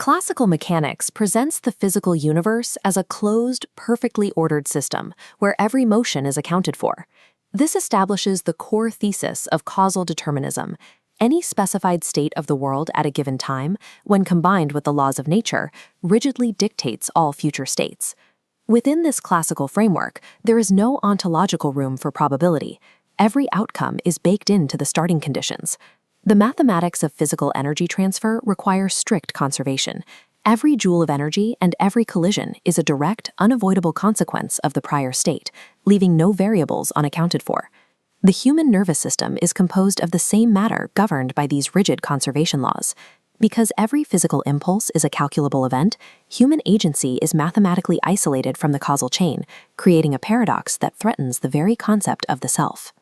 Classical mechanics presents the physical universe as a closed, perfectly ordered system where every motion is accounted for. This establishes the core thesis of causal determinism. Any specified state of the world at a given time, when combined with the laws of nature, rigidly dictates all future states. Within this classical framework, there is no ontological room for probability. Every outcome is baked into the starting conditions. The mathematics of physical energy transfer require strict conservation. Every joule of energy and every collision is a direct, unavoidable consequence of the prior state, leaving no variables unaccounted for. The human nervous system is composed of the same matter governed by these rigid conservation laws. Because every physical impulse is a calculable event, human agency is mathematically isolated from the causal chain, creating a paradox that threatens the very concept of the self.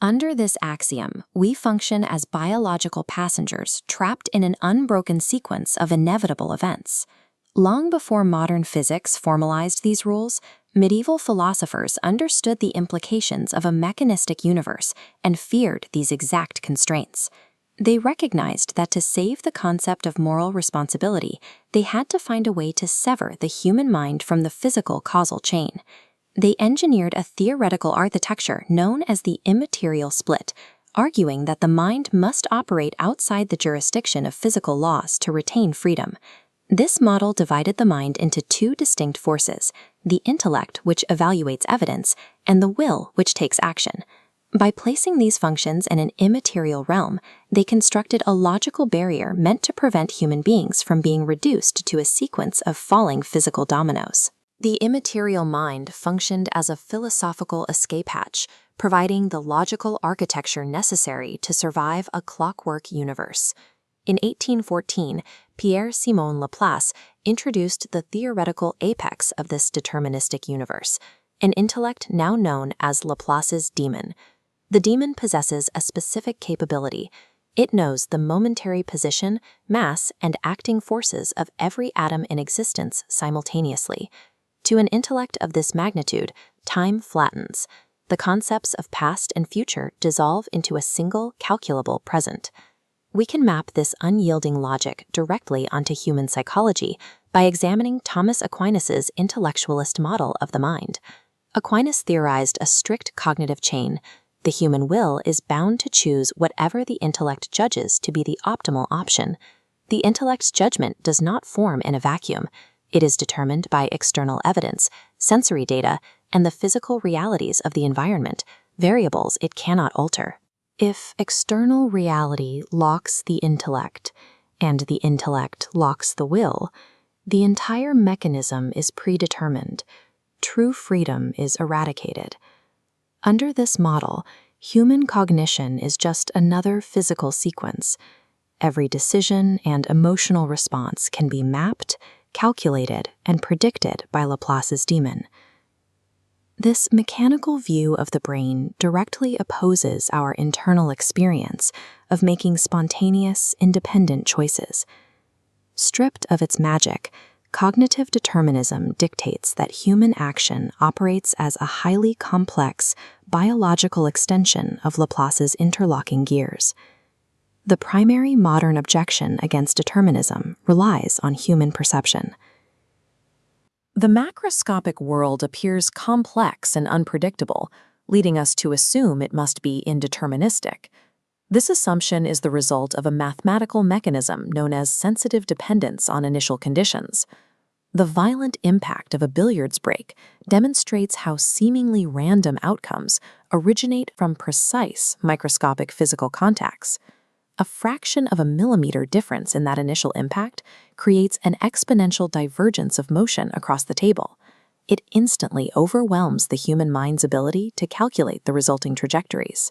Under this axiom, we function as biological passengers trapped in an unbroken sequence of inevitable events. Long before modern physics formalized these rules, medieval philosophers understood the implications of a mechanistic universe and feared these exact constraints. They recognized that to save the concept of moral responsibility, they had to find a way to sever the human mind from the physical causal chain. They engineered a theoretical architecture known as the immaterial split, arguing that the mind must operate outside the jurisdiction of physical laws to retain freedom. This model divided the mind into two distinct forces, the intellect, which evaluates evidence, and the will, which takes action. By placing these functions in an immaterial realm, they constructed a logical barrier meant to prevent human beings from being reduced to a sequence of falling physical dominoes. The immaterial mind functioned as a philosophical escape hatch, providing the logical architecture necessary to survive a clockwork universe. In 1814, Pierre-Simon Laplace introduced the theoretical apex of this deterministic universe, an intellect now known as Laplace's demon. The demon possesses a specific capability. It knows the momentary position, mass, and acting forces of every atom in existence simultaneously. To an intellect of this magnitude, time flattens. The concepts of past and future dissolve into a single, calculable present. We can map this unyielding logic directly onto human psychology by examining Thomas Aquinas's intellectualist model of the mind. Aquinas theorized a strict cognitive chain. The human will is bound to choose whatever the intellect judges to be the optimal option. The intellect's judgment does not form in a vacuum. It is determined by external evidence, sensory data, and the physical realities of the environment, variables it cannot alter. If external reality locks the intellect, and the intellect locks the will, the entire mechanism is predetermined. True freedom is eradicated. Under this model, human cognition is just another physical sequence. Every decision and emotional response can be mapped, calculated, and predicted by Laplace's demon. This mechanical view of the brain directly opposes our internal experience of making spontaneous, independent choices. Stripped of its magic, cognitive determinism dictates that human action operates as a highly complex, biological extension of Laplace's interlocking gears. The primary modern objection against determinism relies on human perception. The macroscopic world appears complex and unpredictable, leading us to assume it must be indeterministic. This assumption is the result of a mathematical mechanism known as sensitive dependence on initial conditions. The violent impact of a billiards break demonstrates how seemingly random outcomes originate from precise microscopic physical contacts. A fraction of a millimeter difference in that initial impact creates an exponential divergence of motion across the table. It instantly overwhelms the human mind's ability to calculate the resulting trajectories.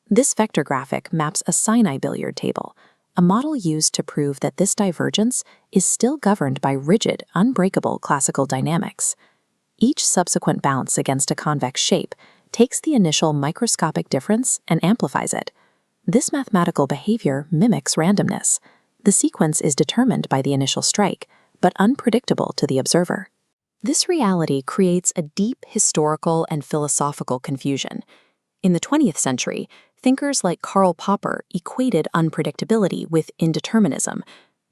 This vector graphic maps a Sinai billiard table, a model used to prove that this divergence is still governed by rigid, unbreakable classical dynamics. Each subsequent bounce against a convex shape takes the initial microscopic difference and amplifies it. This mathematical behavior mimics randomness. The sequence is determined by the initial strike, but unpredictable to the observer. This reality creates a deep historical and philosophical confusion. In the 20th century, thinkers like Karl Popper equated unpredictability with indeterminism,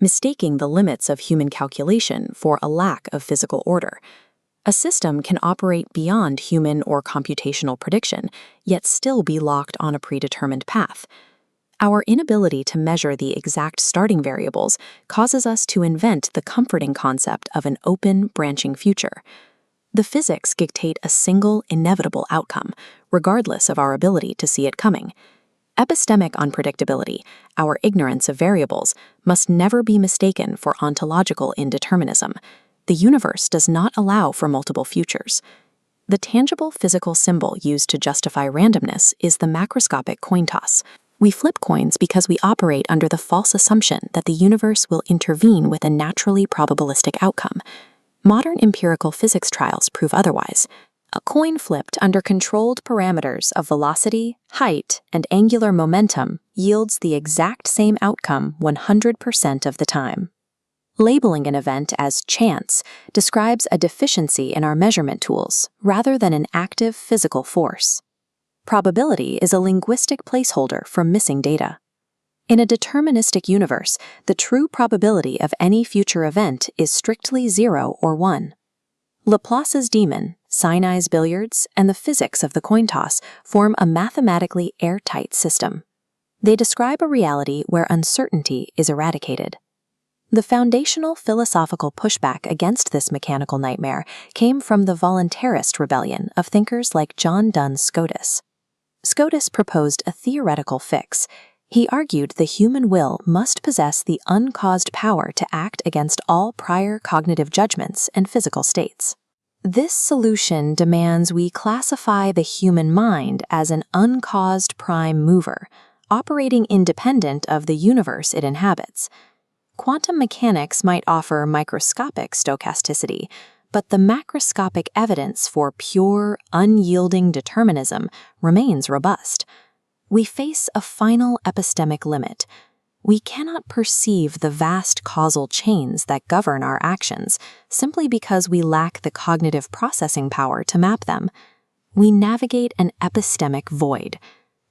mistaking the limits of human calculation for a lack of physical order. A system can operate beyond human or computational prediction, yet still be locked on a predetermined path. Our inability to measure the exact starting variables causes us to invent the comforting concept of an open, branching future. The physics dictate a single, inevitable outcome, regardless of our ability to see it coming. Epistemic unpredictability, our ignorance of variables, must never be mistaken for ontological indeterminism. The universe does not allow for multiple futures. The tangible physical symbol used to justify randomness is the macroscopic coin toss. We flip coins because we operate under the false assumption that the universe will intervene with a naturally probabilistic outcome. Modern empirical physics trials prove otherwise. A coin flipped under controlled parameters of velocity, height, and angular momentum yields the exact same outcome 100% of the time. Labeling an event as chance describes a deficiency in our measurement tools rather than an active physical force. Probability is a linguistic placeholder for missing data. In a deterministic universe, the true probability of any future event is strictly 0 or 1. Laplace's demon, Sinai's billiards, and the physics of the coin toss form a mathematically airtight system. They describe a reality where uncertainty is eradicated. The foundational philosophical pushback against this mechanical nightmare came from the voluntarist rebellion of thinkers like John Duns Scotus. Scotus proposed a theoretical fix. He argued the human will must possess the uncaused power to act against all prior cognitive judgments and physical states. This solution demands we classify the human mind as an uncaused prime mover, operating independent of the universe it inhabits. Quantum mechanics might offer microscopic stochasticity, but the macroscopic evidence for pure, unyielding determinism remains robust. We face a final epistemic limit. We cannot perceive the vast causal chains that govern our actions simply because we lack the cognitive processing power to map them. We navigate an epistemic void.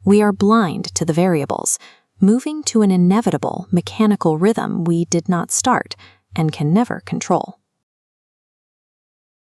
We are blind to the variables, moving to an inevitable mechanical rhythm we did not start and can never control.